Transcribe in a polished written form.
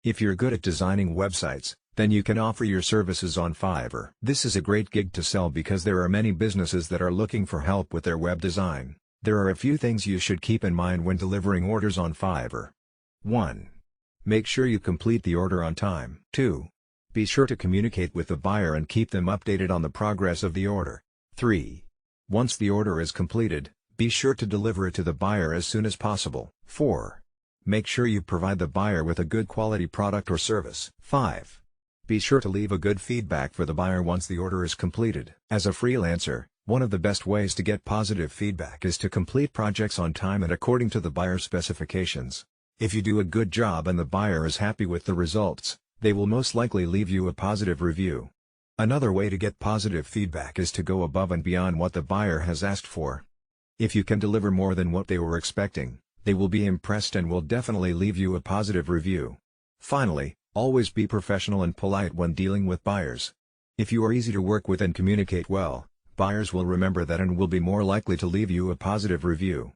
If you're good at designing websites, then you can offer your services on Fiverr. This is a great gig to sell because there are many businesses that are looking for help with their web design. There are a few things you should keep in mind when delivering orders on Fiverr. 1. Make sure you complete the order on time. 2. Be sure to communicate with the buyer and keep them updated on the progress of the order. 3. Once the order is completed, be sure to deliver it to the buyer as soon as possible. 4. Make sure you provide the buyer with a good quality product or service. 5. Be sure to leave a good feedback for the buyer once the order is completed. As a freelancer, one of the best ways to get positive feedback is to complete projects on time and according to the buyer's specifications. If you do a good job and the buyer is happy with the results, they will most likely leave you a positive review. Another way to get positive feedback is to go above and beyond what the buyer has asked for. If you can deliver more than what they were expecting, they will be impressed and will definitely leave you a positive review. Finally, always be professional and polite when dealing with buyers. If you are easy to work with and communicate well, buyers will remember that and will be more likely to leave you a positive review.